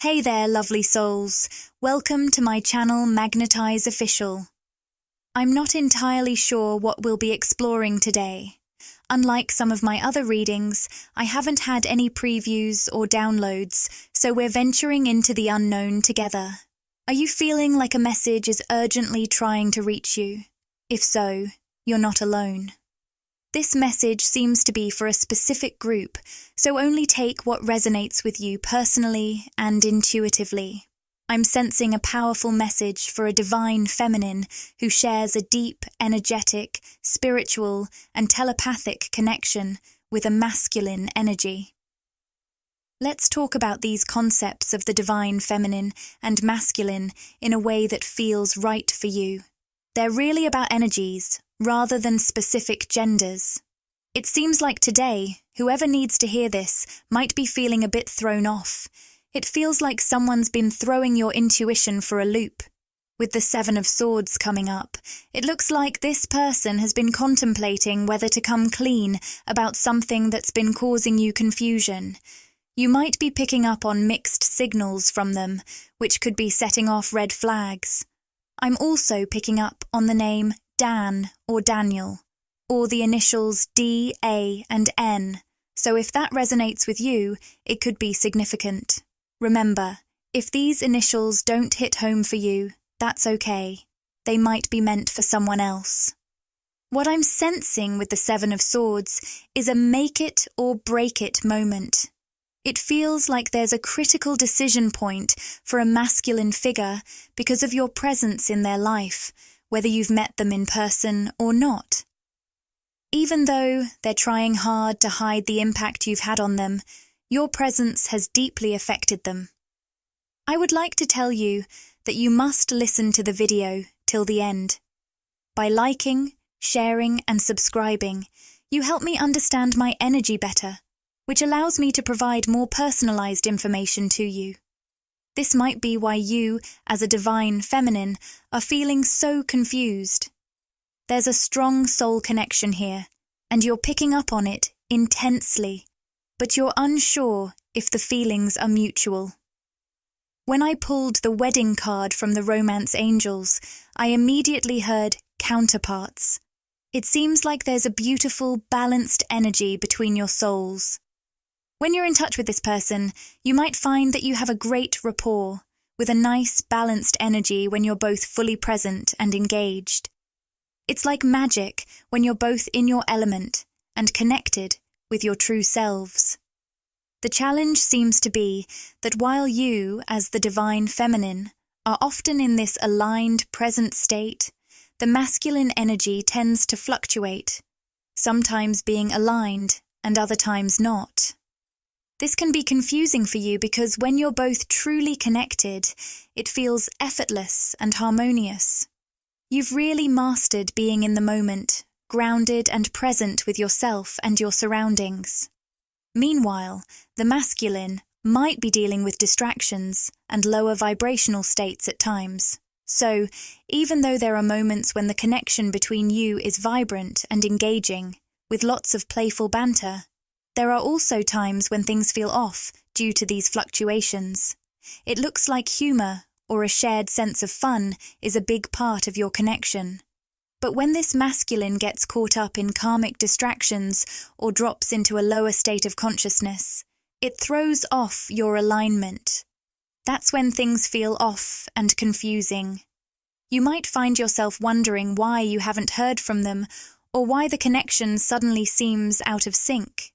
Hey there, lovely souls. Welcome to my channel Magnetize Official. I'm not entirely sure what we'll be exploring today. Unlike some of my other readings, I haven't had any previews or downloads, so we're venturing into the unknown together. Are you feeling like a message is urgently trying to reach you? If so, you're not alone. This message seems to be for a specific group, so only take what resonates with you personally and intuitively. I'm sensing a powerful message for a divine feminine who shares a deep, energetic, spiritual, and telepathic connection with a masculine energy. Let's talk about these concepts of the divine feminine and masculine in a way that feels right for you. They're really about energies, rather than specific genders. It seems like today, whoever needs to hear this might be feeling a bit thrown off. It feels like someone's been throwing your intuition for a loop. With the Seven of Swords coming up, it looks like this person has been contemplating whether to come clean about something that's been causing you confusion. You might be picking up on mixed signals from them, which could be setting off red flags. I'm also picking up on the name Dan or Daniel, or the initials D, A, and N, so if that resonates with you, it could be significant. Remember, if these initials don't hit home for you, that's okay. They might be meant for someone else. What I'm sensing with the Seven of Swords is a make it or break it moment. It feels like there's a critical decision point for a masculine figure because of your presence in their life, whether you've met them in person or not. Even though they're trying hard to hide the impact you've had on them, your presence has deeply affected them. I would like to tell you that you must listen to the video till the end. By liking, sharing, and subscribing, you help me understand my energy better, which allows me to provide more personalized information to you. This might be why you, as a divine feminine, are feeling so confused. There's a strong soul connection here, and you're picking up on it intensely, but you're unsure if the feelings are mutual. When I pulled the wedding card from the Romance Angels, I immediately heard counterparts. It seems like there's a beautiful, balanced energy between your souls. When you're in touch with this person, you might find that you have a great rapport, with a nice, balanced energy when you're both fully present and engaged. It's like magic when you're both in your element and connected with your true selves. The challenge seems to be that while you, as the divine feminine, are often in this aligned present state, the masculine energy tends to fluctuate, sometimes being aligned and other times not. This can be confusing for you because when you're both truly connected, it feels effortless and harmonious. You've really mastered being in the moment, grounded and present with yourself and your surroundings. Meanwhile, the masculine might be dealing with distractions and lower vibrational states at times. So, even though there are moments when the connection between you is vibrant and engaging, with lots of playful banter, there are also times when things feel off due to these fluctuations. It looks like humor or a shared sense of fun is a big part of your connection. But when this masculine gets caught up in karmic distractions or drops into a lower state of consciousness, it throws off your alignment. That's when things feel off and confusing. You might find yourself wondering why you haven't heard from them or why the connection suddenly seems out of sync.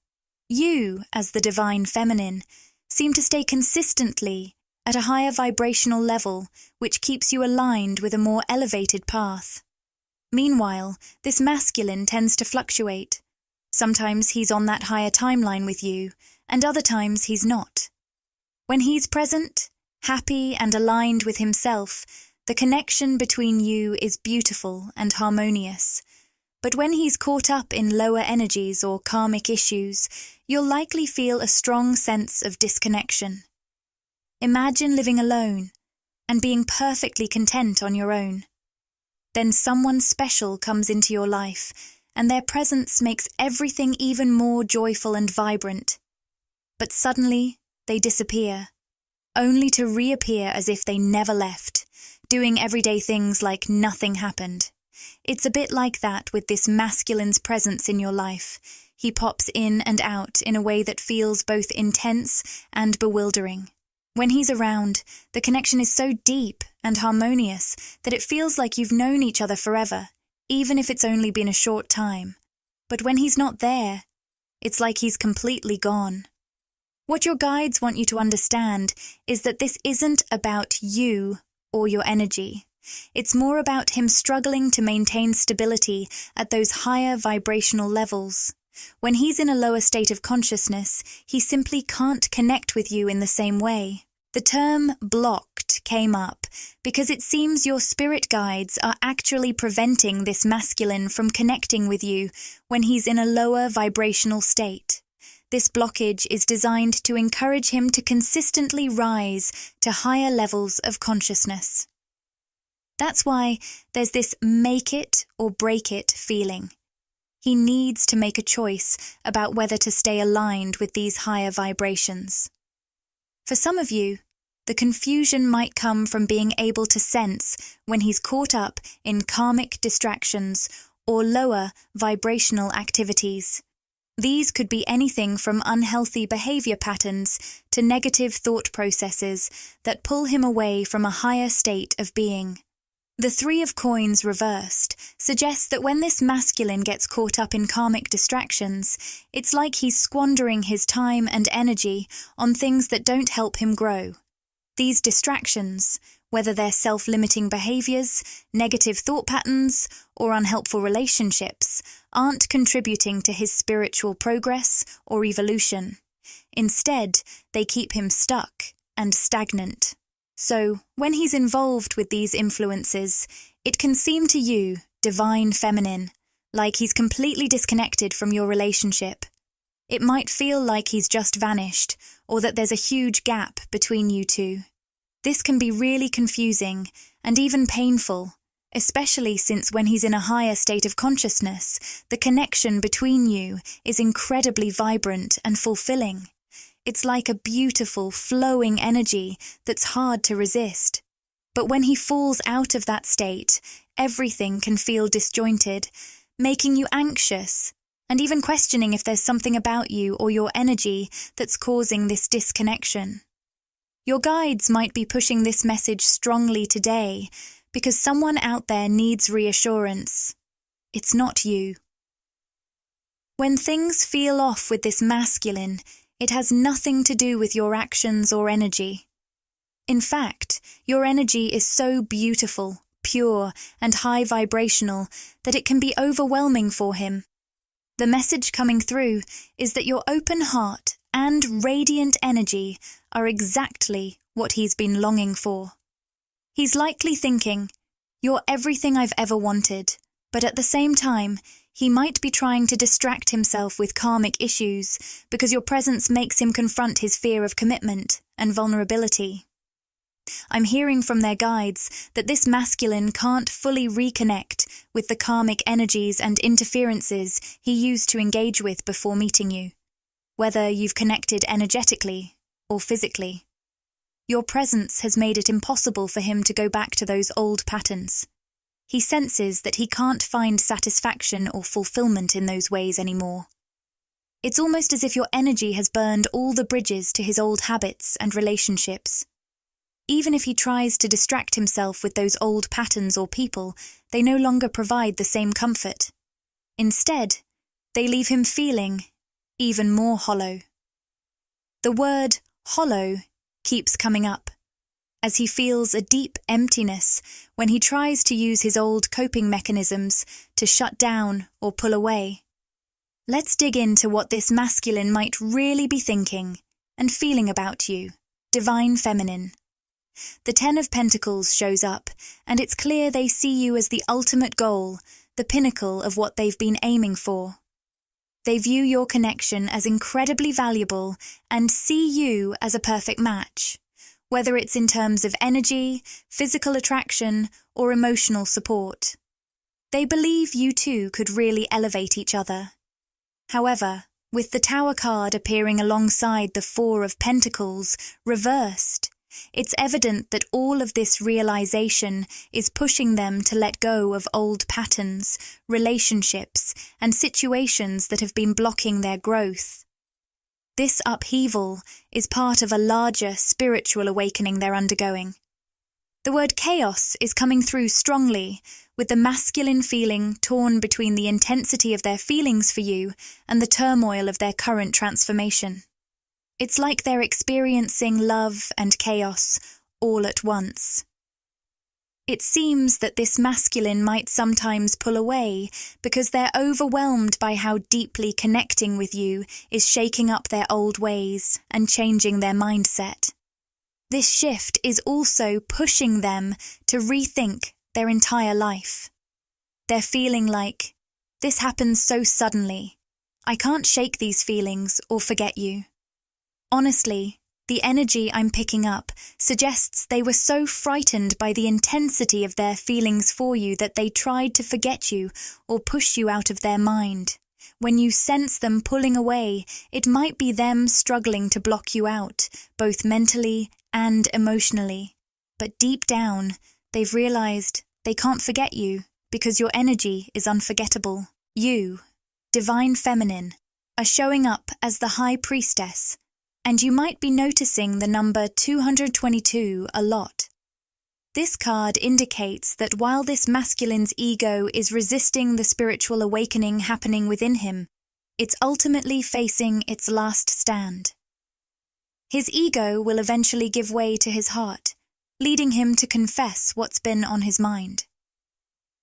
You, as the divine feminine, seem to stay consistently at a higher vibrational level, which keeps you aligned with a more elevated path. Meanwhile, this masculine tends to fluctuate. Sometimes he's on that higher timeline with you, and other times he's not. When he's present, happy and aligned with himself, the connection between you is beautiful and harmonious. But when he's caught up in lower energies or karmic issues, you'll likely feel a strong sense of disconnection. Imagine living alone and being perfectly content on your own. Then someone special comes into your life, and their presence makes everything even more joyful and vibrant. But suddenly, they disappear. only to reappear as if they never left, doing everyday things like nothing happened. It's a bit like that with this masculine's presence in your life. He pops in and out in a way that feels both intense and bewildering. When he's around, the connection is so deep and harmonious that it feels like you've known each other forever, even if it's only been a short time. But when he's not there, it's like he's completely gone. What your guides want you to understand is that this isn't about you or your energy. It's more about him struggling to maintain stability at those higher vibrational levels. When he's in a lower state of consciousness, he simply can't connect with you in the same way. The term blocked came up because it seems your spirit guides are actually preventing this masculine from connecting with you when he's in a lower vibrational state. This blockage is designed to encourage him to consistently rise to higher levels of consciousness. That's why there's this make it or break it feeling. He needs to make a choice about whether to stay aligned with these higher vibrations. For some of you, the confusion might come from being able to sense when he's caught up in karmic distractions or lower vibrational activities. These could be anything from unhealthy behavior patterns to negative thought processes that pull him away from a higher state of being. The Three of Coins reversed suggests that when this masculine gets caught up in karmic distractions, it's like he's squandering his time and energy on things that don't help him grow. These distractions, whether they're self-limiting behaviors, negative thought patterns, or unhelpful relationships, aren't contributing to his spiritual progress or evolution. Instead, they keep him stuck and stagnant. So, when he's involved with these influences, it can seem to you, divine feminine, like he's completely disconnected from your relationship. It might feel like he's just vanished, or that there's a huge gap between you two. This can be really confusing and even painful, especially since when he's in a higher state of consciousness, the connection between you is incredibly vibrant and fulfilling. It's like a beautiful, flowing energy that's hard to resist. But when he falls out of that state, everything can feel disjointed, making you anxious, and even questioning if there's something about you or your energy that's causing this disconnection. Your guides might be pushing this message strongly today because someone out there needs reassurance. It's not you. When things feel off with this masculine, it has nothing to do with your actions or energy. In fact, your energy is so beautiful, pure, and high vibrational that it can be overwhelming for him. The message coming through is that your open heart and radiant energy are exactly what he's been longing for. He's likely thinking, "You're everything I've ever wanted," but at the same time, he might be trying to distract himself with karmic issues because your presence makes him confront his fear of commitment and vulnerability. I'm hearing from their guides that this masculine can't fully reconnect with the karmic energies and interferences he used to engage with before meeting you, whether you've connected energetically or physically. Your presence has made it impossible for him to go back to those old patterns. He senses that he can't find satisfaction or fulfillment in those ways anymore. It's almost as if your energy has burned all the bridges to his old habits and relationships. Even if he tries to distract himself with those old patterns or people, they no longer provide the same comfort. Instead, they leave him feeling even more hollow. The word hollow keeps coming up, as he feels a deep emptiness when he tries to use his old coping mechanisms to shut down or pull away. Let's dig into what this masculine might really be thinking and feeling about you, divine feminine. The Ten of Pentacles shows up, and it's clear they see you as the ultimate goal, the pinnacle of what they've been aiming for. They view your connection as incredibly valuable and see you as a perfect match, whether it's in terms of energy, physical attraction, or emotional support. They believe you two could really elevate each other. However, with the Tower card appearing alongside the Four of Pentacles reversed, It's evident that all of this realization is pushing them to let go of old patterns, relationships, and situations that have been blocking their growth. This upheaval is part of a larger spiritual awakening they're undergoing. The word chaos is coming through strongly, with the masculine feeling torn between the intensity of their feelings for you and the turmoil of their current transformation. It's like they're experiencing love and chaos all at once. It seems that this masculine might sometimes pull away because they're overwhelmed by how deeply connecting with you is shaking up their old ways and changing their mindset. This shift is also pushing them to rethink their entire life. They're feeling like, this happens so suddenly. I can't shake these feelings or forget you. Honestly, the energy I'm picking up suggests they were so frightened by the intensity of their feelings for you that they tried to forget you or push you out of their mind. When you sense them pulling away, it might be them struggling to block you out, both mentally and emotionally. But deep down, they've realized they can't forget you because your energy is unforgettable. You, divine feminine, are showing up as the high priestess, and you might be noticing the number 222 a lot. This card indicates that while this masculine's ego is resisting the spiritual awakening happening within him, it's ultimately facing its last stand. His ego will eventually give way to his heart, leading him to confess what's been on his mind.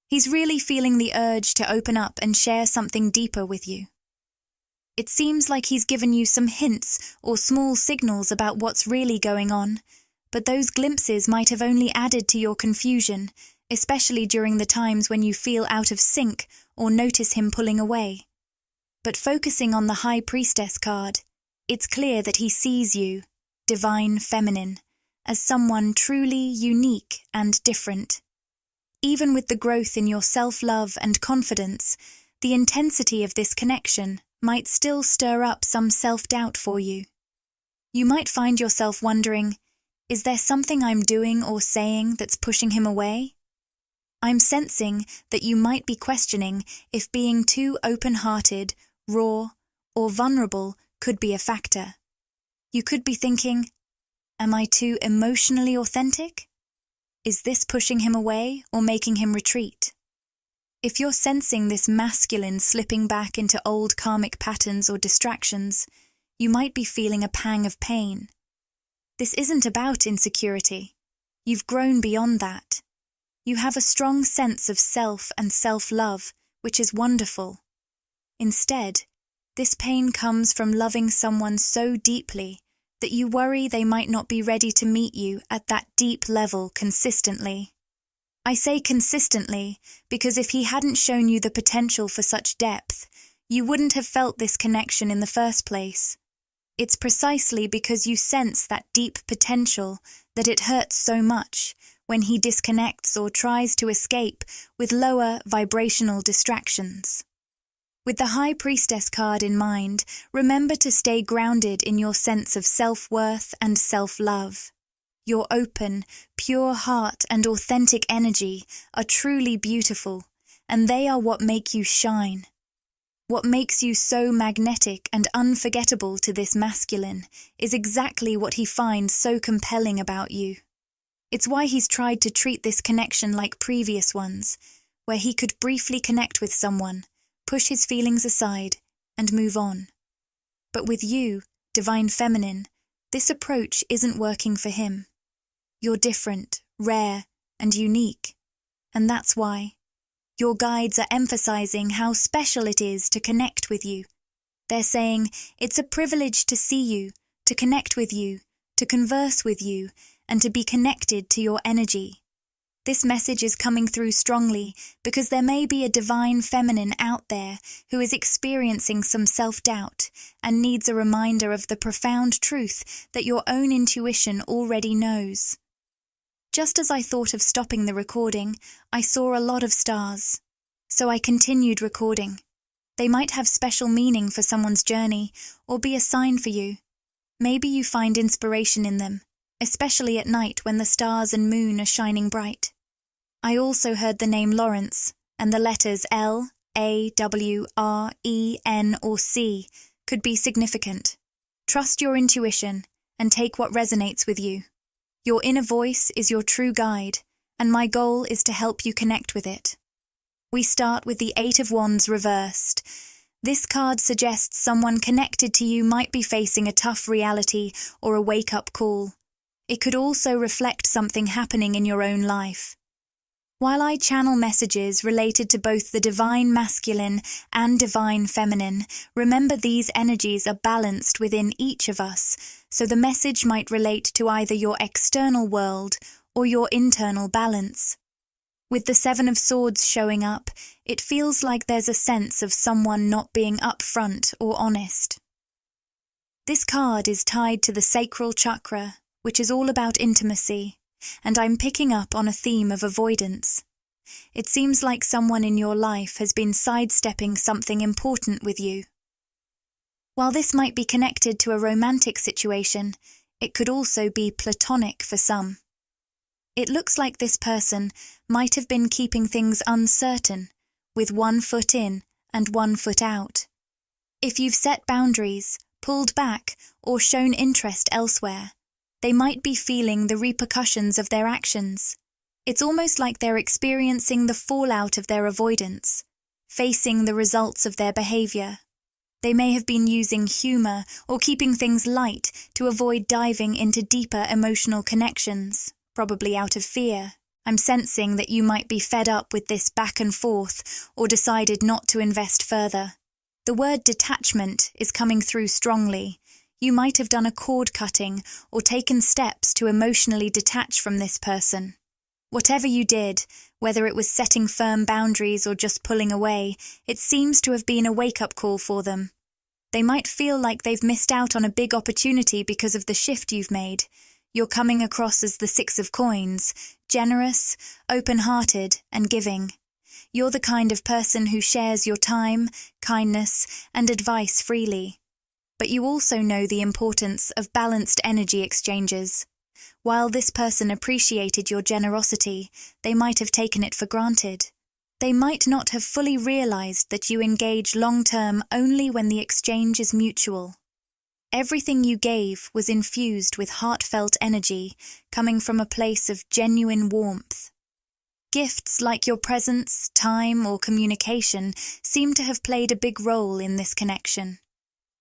He's really feeling the urge to open up and share something deeper with you. It seems like he's given you some hints or small signals about what's really going on, but those glimpses might have only added to your confusion, especially during the times when you feel out of sync or notice him pulling away. But focusing on the High Priestess card, it's clear that he sees you, divine feminine, as someone truly unique and different. Even with the growth in your self-love and confidence, the intensity of this connection might still stir up some self-doubt for you. You might find yourself wondering, is there something I'm doing or saying that's pushing him away? I'm sensing that you might be questioning if being too open-hearted, raw, or vulnerable could be a factor. You could be thinking, am I too emotionally authentic? Is this pushing him away or making him retreat? If you're sensing this masculine slipping back into old karmic patterns or distractions, you might be feeling a pang of pain. This isn't about insecurity. You've grown beyond that. You have a strong sense of self and self-love, which is wonderful. Instead, this pain comes from loving someone so deeply that you worry they might not be ready to meet you at that deep level consistently. I say consistently because if he hadn't shown you the potential for such depth, you wouldn't have felt this connection in the first place. It's precisely because you sense that deep potential that it hurts so much when he disconnects or tries to escape with lower vibrational distractions. With the High Priestess card in mind, remember to stay grounded in your sense of self-worth and self-love. Your open, pure heart and authentic energy are truly beautiful, and they are what make you shine. What makes you so magnetic and unforgettable to this masculine is exactly what he finds so compelling about you. It's why he's tried to treat this connection like previous ones, where he could briefly connect with someone, push his feelings aside, and move on. But with you, divine feminine, this approach isn't working for him. You're different, rare, and unique, and that's why. Your guides are emphasizing how special it is to connect with you. They're saying it's a privilege to see you, to connect with you, to converse with you, and to be connected to your energy. This message is coming through strongly because there may be a divine feminine out there who is experiencing some self-doubt and needs a reminder of the profound truth that your own intuition already knows. Just as I thought of stopping the recording, I saw a lot of stars. So I continued recording. They might have special meaning for someone's journey or be a sign for you. Maybe you find inspiration in them, especially at night when the stars and moon are shining bright. I also heard the name Lawrence, and the letters L, A, W, R, E, N, or C could be significant. Trust your intuition and take what resonates with you. Your inner voice is your true guide, and my goal is to help you connect with it. We start with the Eight of Wands reversed. This card suggests someone connected to you might be facing a tough reality or a wake-up call. It could also reflect something happening in your own life. While I channel messages related to both the divine masculine and divine feminine, remember these energies are balanced within each of us, so the message might relate to either your external world or your internal balance. With the Seven of Swords showing up, it feels like there's a sense of someone not being upfront or honest. This card is tied to the sacral chakra, which is all about intimacy, and I'm picking up on a theme of avoidance. It seems like someone in your life has been sidestepping something important with you. While this might be connected to a romantic situation, it could also be platonic for some. It looks like this person might have been keeping things uncertain, with one foot in and one foot out. If you've set boundaries, pulled back, or shown interest elsewhere, they might be feeling the repercussions of their actions. It's almost like they're experiencing the fallout of their avoidance, facing the results of their behavior. They may have been using humor or keeping things light to avoid diving into deeper emotional connections, probably out of fear. I'm sensing that you might be fed up with this back and forth or decided not to invest further. The word detachment is coming through strongly. You might have done a cord cutting or taken steps to emotionally detach from this person. Whatever you did, whether it was setting firm boundaries or just pulling away, it seems to have been a wake-up call for them. They might feel like they've missed out on a big opportunity because of the shift you've made. You're coming across as the Six of Coins, generous, open-hearted, and giving. You're the kind of person who shares your time, kindness, and advice freely. But you also know the importance of balanced energy exchanges. While this person appreciated your generosity, they might have taken it for granted. They might not have fully realized that you engage long-term only when the exchange is mutual. Everything you gave was infused with heartfelt energy, coming from a place of genuine warmth. Gifts like your presence, time, or communication seem to have played a big role in this connection.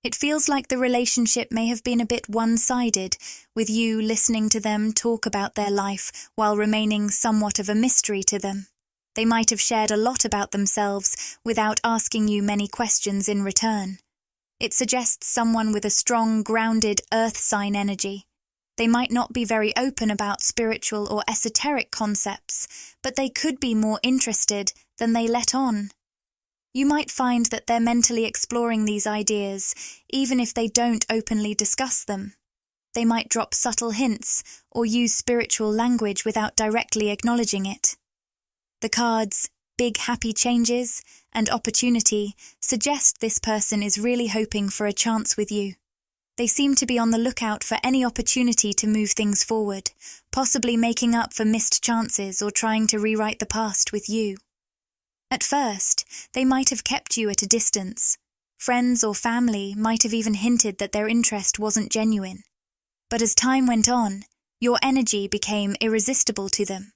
It feels like the relationship may have been a bit one-sided, with you listening to them talk about their life while remaining somewhat of a mystery to them. They might have shared a lot about themselves without asking you many questions in return. It suggests someone with a strong, grounded earth sign energy. They might not be very open about spiritual or esoteric concepts, but they could be more interested than they let on. You might find that they're mentally exploring these ideas, even if they don't openly discuss them. They might drop subtle hints or use spiritual language without directly acknowledging it. The cards, Big Happy Changes, and Opportunity suggest this person is really hoping for a chance with you. They seem to be on the lookout for any opportunity to move things forward, possibly making up for missed chances or trying to rewrite the past with you. At first, they might have kept you at a distance. Friends or family might have even hinted that their interest wasn't genuine. But as time went on, your energy became irresistible to them.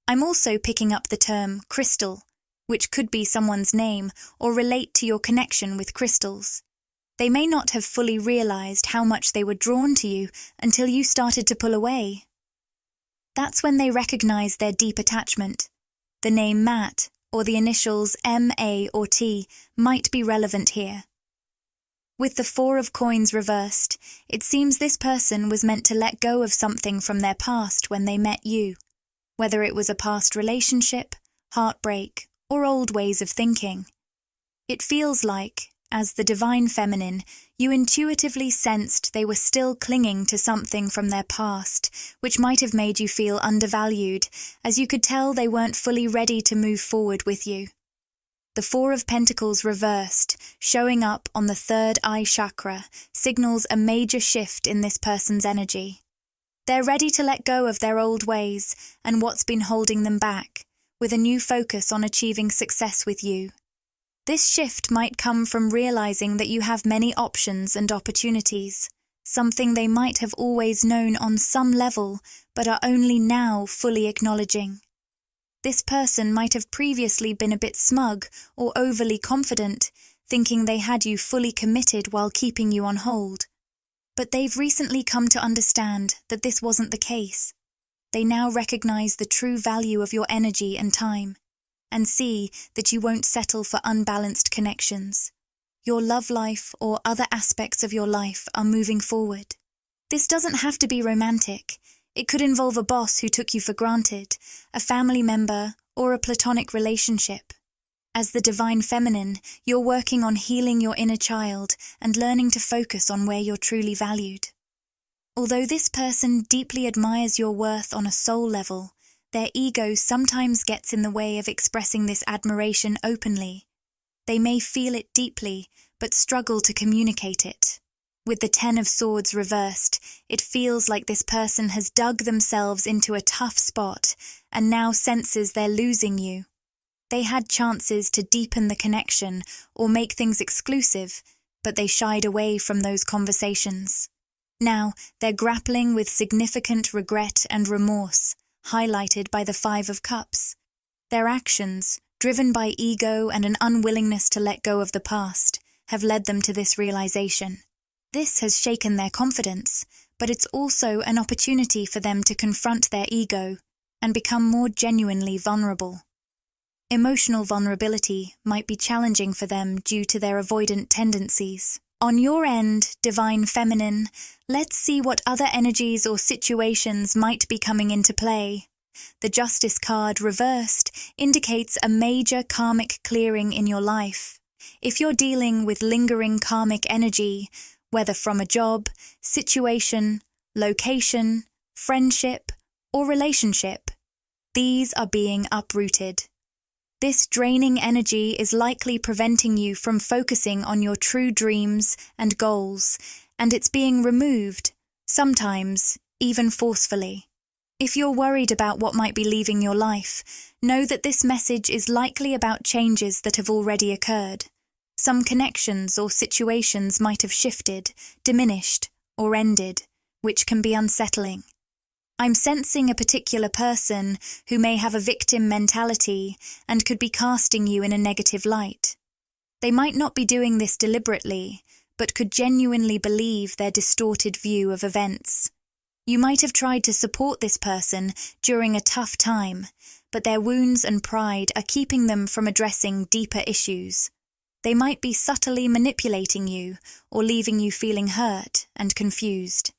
I'm also picking up the term crystal, which could be someone's name or relate to your connection with crystals. They may not have fully realized how much they were drawn to you until you started to pull away. That's when they recognize their deep attachment. The name Matt, or the initials M, A, or T, might be relevant here. With the Four of Coins reversed, it seems this person was meant to let go of something from their past when they met you, whether it was a past relationship, heartbreak, or old ways of thinking. It feels like, as the divine feminine, you intuitively sensed they were still clinging to something from their past, which might have made you feel undervalued, as you could tell they weren't fully ready to move forward with you. The Four of Pentacles reversed, showing up on the third eye chakra, signals a major shift in this person's energy. They're ready to let go of their old ways and what's been holding them back, with a new focus on achieving success with you. This shift might come from realizing that you have many options and opportunities, something they might have always known on some level but are only now fully acknowledging. This person might have previously been a bit smug or overly confident, thinking they had you fully committed while keeping you on hold. But they've recently come to understand that this wasn't the case. They now recognize the true value of your energy and time, and see that you won't settle for unbalanced connections. Your love life or other aspects of your life are moving forward. This doesn't have to be romantic. It could involve a boss who took you for granted, a family member, or a platonic relationship. As the divine feminine, you're working on healing your inner child and learning to focus on where you're truly valued. Although this person deeply admires your worth on a soul level, their ego sometimes gets in the way of expressing this admiration openly. They may feel it deeply, but struggle to communicate it. With the 10 of Swords reversed, it feels like this person has dug themselves into a tough spot and now senses they're losing you. They had chances to deepen the connection or make things exclusive, but they shied away from those conversations. Now, they're grappling with significant regret and remorse, highlighted by the 5 of Cups. Their actions, driven by ego and an unwillingness to let go of the past, have led them to this realization. This has shaken their confidence, but it's also an opportunity for them to confront their ego and become more genuinely vulnerable. Emotional vulnerability might be challenging for them due to their avoidant tendencies. On your end, divine feminine, let's see what other energies or situations might be coming into play. The Justice card reversed indicates a major karmic clearing in your life. If you're dealing with lingering karmic energy, whether from a job, situation, location, friendship, or relationship, these are being uprooted. This draining energy is likely preventing you from focusing on your true dreams and goals, and it's being removed, sometimes even forcefully. If you're worried about what might be leaving your life, know that this message is likely about changes that have already occurred. Some connections or situations might have shifted, diminished, or ended, which can be unsettling. I'm sensing a particular person who may have a victim mentality and could be casting you in a negative light. They might not be doing this deliberately, but could genuinely believe their distorted view of events. You might have tried to support this person during a tough time, but their wounds and pride are keeping them from addressing deeper issues. They might be subtly manipulating you or leaving you feeling hurt and confused.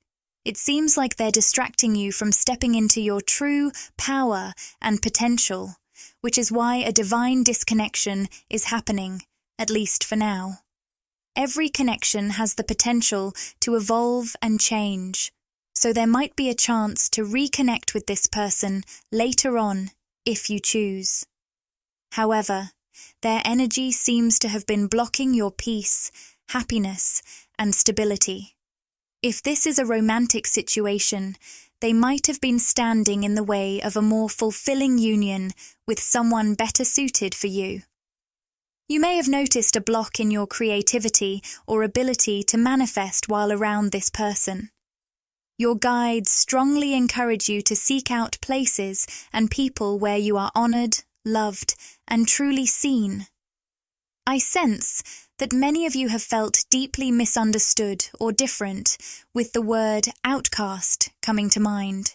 It seems like they're distracting you from stepping into your true power and potential, which is why a divine disconnection is happening, at least for now. Every connection has the potential to evolve and change, so there might be a chance to reconnect with this person later on if you choose. However, their energy seems to have been blocking your peace, happiness, and stability. If this is a romantic situation, they might have been standing in the way of a more fulfilling union with someone better suited for you. You may have noticed a block in your creativity or ability to manifest while around this person. Your guides strongly encourage you to seek out places and people where you are honored, loved, and truly seen. I sense that many of you have felt deeply misunderstood or different, with the word outcast coming to mind.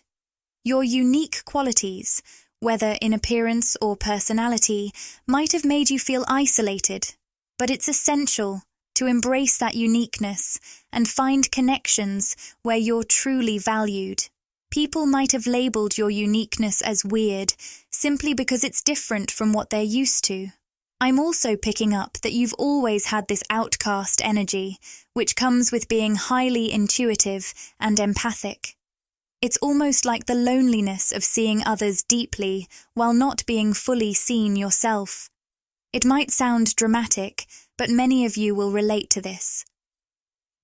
Your unique qualities, whether in appearance or personality, might have made you feel isolated, but it's essential to embrace that uniqueness and find connections where you're truly valued. People might have labeled your uniqueness as weird simply because it's different from what they're used to. I'm also picking up that you've always had this outcast energy, which comes with being highly intuitive and empathic. It's almost like the loneliness of seeing others deeply while not being fully seen yourself. It might sound dramatic, but many of you will relate to this.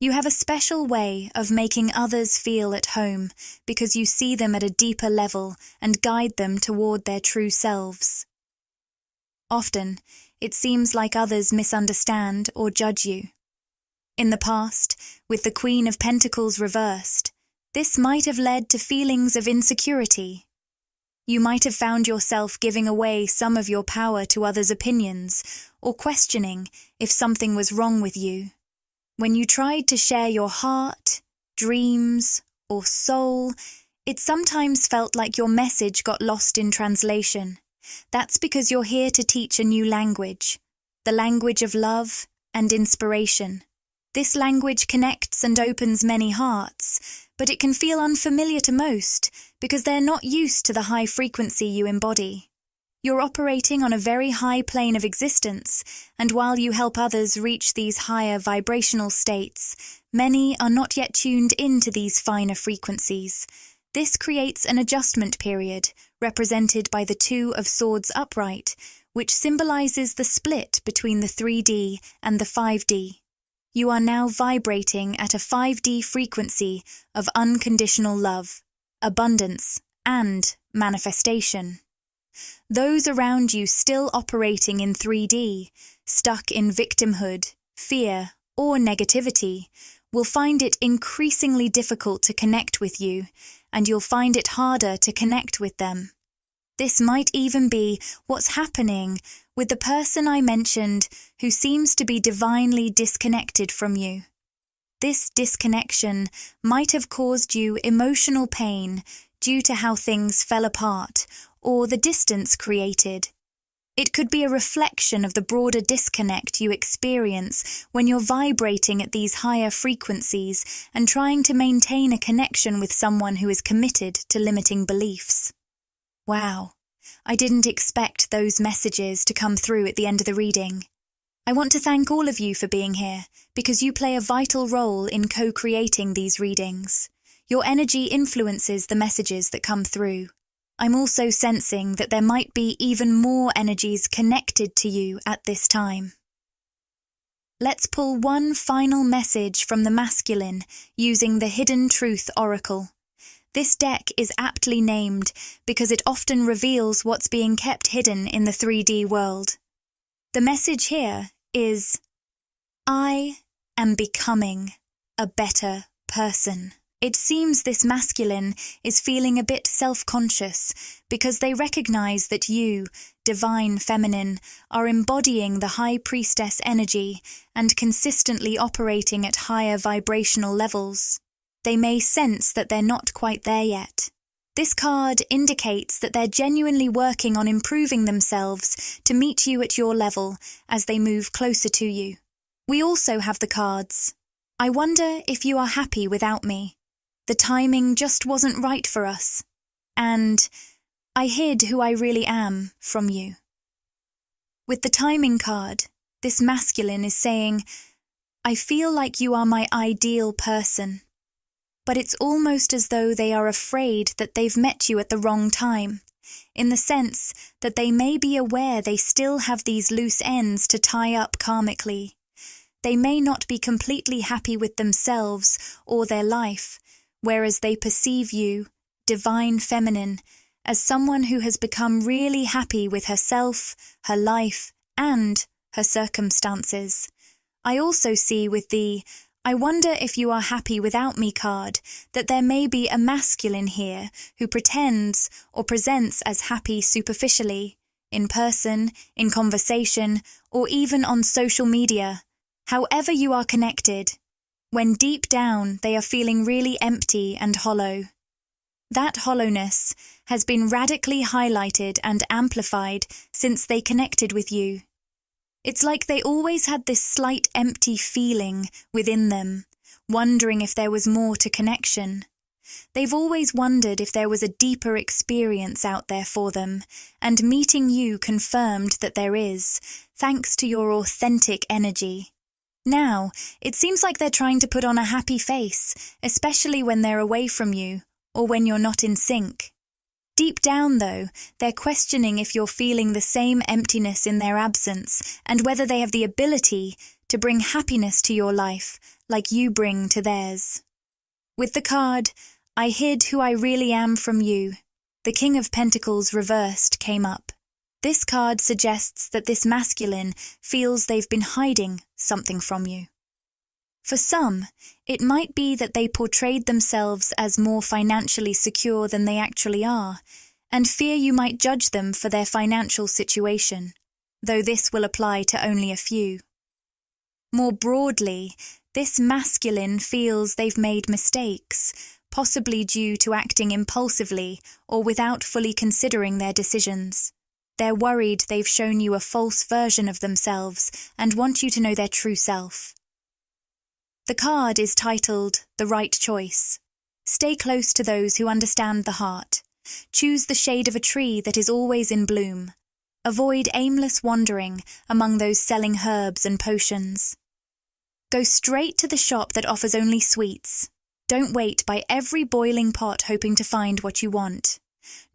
You have a special way of making others feel at home because you see them at a deeper level and guide them toward their true selves. Often, it seems like others misunderstand or judge you. In the past, with the Queen of Pentacles reversed, this might have led to feelings of insecurity. You might have found yourself giving away some of your power to others' opinions or questioning if something was wrong with you. When you tried to share your heart, dreams, or soul, it sometimes felt like your message got lost in translation. That's because you're here to teach a new language, the language of love and inspiration. This language connects and opens many hearts, but it can feel unfamiliar to most because they're not used to the high frequency you embody. You're operating on a very high plane of existence, and while you help others reach these higher vibrational states, many are not yet tuned into these finer frequencies. This creates an adjustment period, represented by the Two of Swords upright, which symbolizes the split between the 3D and the 5D. You are now vibrating at a 5D frequency of unconditional love, abundance, and manifestation. Those around you still operating in 3D, stuck in victimhood, fear, or negativity, will find it increasingly difficult to connect with you, and you'll find it harder to connect with them. This might even be what's happening with the person I mentioned who seems to be divinely disconnected from you. This disconnection might have caused you emotional pain due to how things fell apart or the distance created. It could be a reflection of the broader disconnect you experience when you're vibrating at these higher frequencies and trying to maintain a connection with someone who is committed to limiting beliefs. Wow, I didn't expect those messages to come through at the end of the reading. I want to thank all of you for being here because you play a vital role in co-creating these readings. Your energy influences the messages that come through. I'm also sensing that there might be even more energies connected to you at this time. Let's pull one final message from the masculine using the Hidden Truth Oracle. This deck is aptly named because it often reveals what's being kept hidden in the 3D world. The message here is, I am becoming a better person. It seems this masculine is feeling a bit self-conscious because they recognize that you, divine feminine, are embodying the high priestess energy and consistently operating at higher vibrational levels. They may sense that they're not quite there yet. This card indicates that they're genuinely working on improving themselves to meet you at your level as they move closer to you. We also have the cards, I wonder if you are happy without me. The timing just wasn't right for us. And I hid who I really am from you. With the timing card, this masculine is saying, I feel like you are my ideal person. But it's almost as though they are afraid that they've met you at the wrong time, in the sense that they may be aware they still have these loose ends to tie up karmically. They may not be completely happy with themselves or their life, whereas they perceive you, divine feminine, as someone who has become really happy with herself, her life, and her circumstances. I also see with the I wonder if you are happy without me card that there may be a masculine here who pretends or presents as happy superficially, in person, in conversation, or even on social media. However you are connected, when deep down they are feeling really empty and hollow. That hollowness has been radically highlighted and amplified since they connected with you. It's like they always had this slight empty feeling within them, wondering if there was more to connection. They've always wondered if there was a deeper experience out there for them, and meeting you confirmed that there is, thanks to your authentic energy. Now, it seems like they're trying to put on a happy face, especially when they're away from you, or when you're not in sync. Deep down, though, they're questioning if you're feeling the same emptiness in their absence and whether they have the ability to bring happiness to your life like you bring to theirs. With the card, I hid who I really am from you, the King of Pentacles reversed came up. This card suggests that this masculine feels they've been hiding something from you. For some, it might be that they portrayed themselves as more financially secure than they actually are, and fear you might judge them for their financial situation, though this will apply to only a few. More broadly, this masculine feels they've made mistakes, possibly due to acting impulsively or without fully considering their decisions. They're worried they've shown you a false version of themselves and want you to know their true self. The card is titled The Right Choice. Stay close to those who understand the heart. Choose the shade of a tree that is always in bloom. Avoid aimless wandering among those selling herbs and potions. Go straight to the shop that offers only sweets. Don't wait by every boiling pot hoping to find what you want.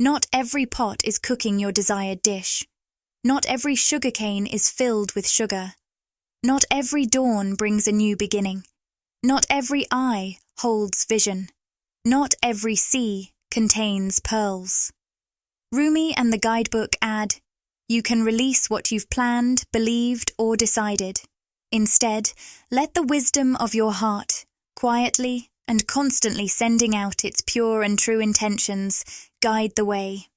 Not every pot is cooking your desired dish. Not every sugarcane is filled with sugar. Not every dawn brings a new beginning. Not every eye holds vision. Not every sea contains pearls. Rumi and the guidebook add, you can release what you've planned, believed, or decided. Instead, let the wisdom of your heart, quietly and constantly sending out its pure and true intentions, guide the way.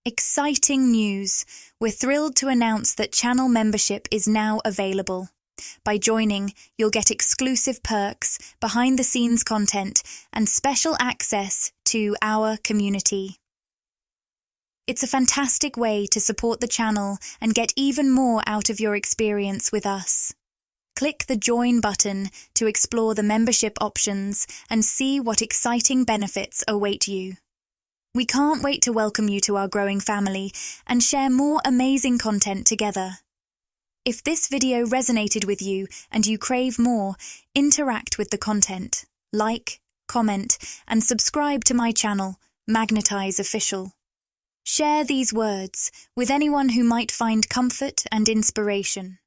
Exciting news! We're thrilled to announce that channel membership is now available. By joining, you'll get exclusive perks, behind-the-scenes content, and special access to our community. It's a fantastic way to support the channel and get even more out of your experience with us. Click the Join button to explore the membership options and see what exciting benefits await you. We can't wait to welcome you to our growing family and share more amazing content together. If this video resonated with you and you crave more, interact with the content, like, comment, and subscribe to my channel, Magnetize Official. Share these words with anyone who might find comfort and inspiration.